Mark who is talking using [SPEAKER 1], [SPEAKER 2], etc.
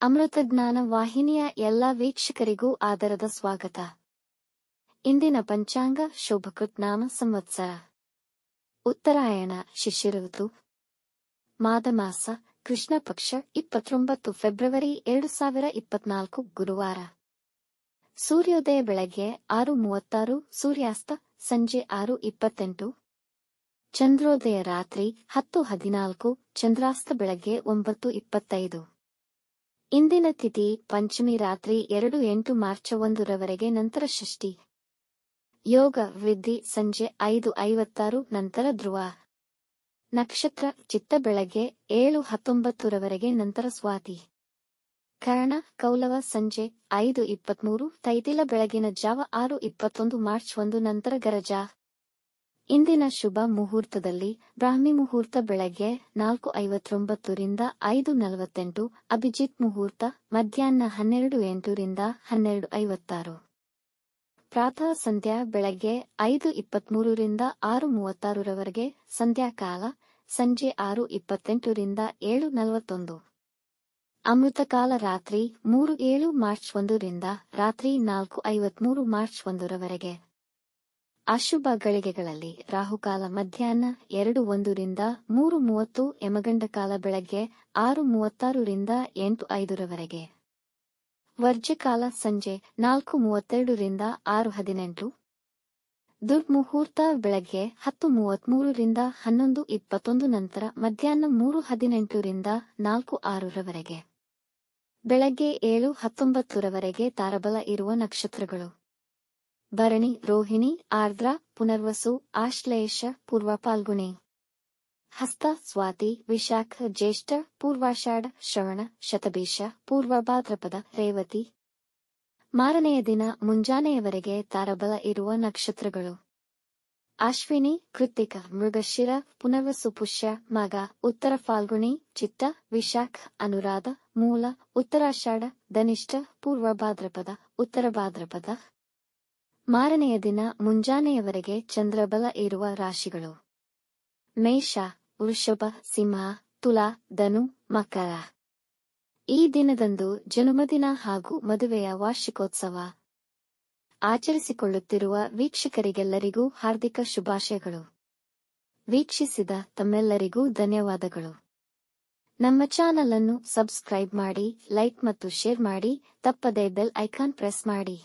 [SPEAKER 1] ಅಮೃತಜ್ಞಾನ ವಾಹಿನಿಯ ಎಲ್ಲ ವೀಕ್ಷಕರಿಗೂ ಆದರದ ಸ್ವಾಗತ. ಇಂದಿನ ಪಂಚಾಂಗ ಶೋಭಕೃತ್ ನಾಮ ಸಂವತ್ಸರ ಉತ್ತರಾಯಣ ಶಿಶಿರ ಋತು ಮಾದಮಾಸ ಕೃಷ್ಣ ಪಕ್ಷ 29 ಫೆಬ್ರವರಿ 2024 ಗುರುವಾರ. ಸೂರ್ಯೋದಯ ಬೆಳಗ್ಗೆ 6:36, ಸೂರ್ಯಾಸ್ತ ಸಂಜೆ 6:28. ಚಂದ್ರೋದಯ ರಾತ್ರಿ 10:14, ಚಂದ್ರಾಸ್ತ ಬೆಳಗ್ಗೆ 9:25. ಇಂದಿನ ತಿಥಿ ಪಂಚಮಿ ರಾತ್ರಿ 2-8 ಮಾರ್ಚ್ 1 ರವರೆಗೆ, ನಂತರ ಷಷ್ಠಿ. ಯೋಗ ವೃದ್ಧಿ ಸಂಜೆ 5:56 ನಂತರ ಧ್ರುವ. ನಕ್ಷತ್ರ ಚಿತ್ತ ಬೆಳಗ್ಗೆ 7:19 ರವರೆಗೆ, ನಂತರ ಸ್ವಾತಿ. ಕರ್ಣ ಕೌಲವ ಸಂಜೆ 5:23, ತೈತಿಲ ಬೆಳಗಿನ ಜಾವ 6:21 ಮಾರ್ಚ್ 1 ನಂತರ ಗರಜ. ಇಂದಿನ ಶುಭ ಮುಹೂರ್ತದಲ್ಲಿ ಬ್ರಾಹ್ಮಿ ಮುಹೂರ್ತ ಬೆಳಗ್ಗೆ 4:59 ರಿಂದ 5:48, ಅಭಿಜಿತ್ ಮುಹೂರ್ತ ಮಧ್ಯಾಹ್ನ 12:08 ರಿಂದ 12:56. ಪ್ರಾತಃ ಸಂಧ್ಯಾ ಬೆಳಗ್ಗೆ 5:23 ರಿಂದ 6:36 ರವರೆಗೆ, ಸಂಧ್ಯಾಕಾಲ ಸಂಜೆ 6:28 ರಿಂದ 7:41. ಅಮೃತಕಾಲ ರಾತ್ರಿ 3:07 ಮಾರ್ಚ್ 1 ರಿಂದ ರಾತ್ರಿ 4:53 ಮಾರ್ಚ್ 1 ರವರೆಗೆ. ಅಶುಭ ಗಳಿಗೆಗಳಲ್ಲಿ ರಾಹುಕಾಲ ಮಧ್ಯಾಹ್ನ 2:01 ರಿಂದ 3:30, ಯಮಗಂಡಕಾಲ ಬೆಳಗ್ಗೆ 6:36 ರಿಂದ 8:05 ರವರೆಗೆ. ವರ್ಜ್ಯಕಾಲ ಸಂಜೆ 4:32 ರಿಂದ 6:18. ದುರ್ಮುಹೂರ್ತ ಬೆಳಗ್ಗೆ 10:33 ರಿಂದ 11:21, ನಂತರ ಮಧ್ಯಾಹ್ನ 3:18 ರಿಂದ 4:06 ರವರೆಗೆ. ಬೆಳಗ್ಗೆ 7:19 ರವರೆಗೆ ತಾರಬಲ ಇರುವ ನಕ್ಷತ್ರಗಳು: ಭರಣಿ, ರೋಹಿಣಿ, ಆರ್ದ್ರ, ಪುನರ್ವಸು, ಆಶ್ಲೇಷ, ಪೂರ್ವ ಫಾಲ್ಗುಣಿ. ಹಸ್ತ, ಸ್ವಾತಿ, ವಿಶಾಖ, ಜ್ಯೇಷ್ಠ, ಪೂರ್ವಾಷಾಢ, ಶ್ರವಣ, ಶತಭಿಷ, ಪೂರ್ವ ಭಾದ್ರಪದ, ರೇವತಿ. ಮಾರನೆಯ ದಿನ ಮುಂಜಾನೆಯವರೆಗೆ ತಾರಬಲ ಇರುವ ನಕ್ಷತ್ರಗಳು: ಅಶ್ವಿನಿ, ಕೃತ್ತಿಕ, ಮೃಗಶಿರ, ಪುನರ್ವಸು, ಪುಷ್ಯ, ಮಗ, ಉತ್ತರ ಫಾಲ್ಗುಣಿ, ಚಿತ್ತ, ವಿಶಾಖ, ಅನುರಾಧ, ಮೂಲ, ಉತ್ತರಾಷಾಢ, ಧನಿಷ್ಠ, ಪೂರ್ವ ಭಾದ್ರಪದ, ಉತ್ತರ ಭಾದ್ರಪದ. ಮಾರನೆಯ ದಿನ ಮುಂಜಾನೆಯವರೆಗೆ ಚಂದ್ರಬಲ ಇರುವ ರಾಶಿಗಳು: ಮೇಷ, ವೃಷಭ, ಸಿಂಹ, ತುಲಾ, ಧನು, ಮಕರ. ಈ ದಿನದಂದು ಜನ್ಮದಿನ ಹಾಗೂ ಮದುವೆಯ ವಾರ್ಷಿಕೋತ್ಸವ ಆಚರಿಸಿಕೊಳ್ಳುತ್ತಿರುವ ವೀಕ್ಷಕರಿಗೆಲ್ಲರಿಗೂ ಹಾರ್ದಿಕ ಶುಭಾಶಯಗಳು. ವೀಕ್ಷಿಸಿದ ತಮ್ಮೆಲ್ಲರಿಗೂ ಧನ್ಯವಾದಗಳು. ನಮ್ಮ ಚಾನಲ್ ಅನ್ನು ಸಬ್ಸ್ಕ್ರೈಬ್ ಮಾಡಿ, ಲೈಕ್ ಮತ್ತು ಶೇರ್ ಮಾಡಿ, ತಪ್ಪದೇ ಬೆಲ್ ಐಕಾನ್ ಪ್ರೆಸ್ ಮಾಡಿ.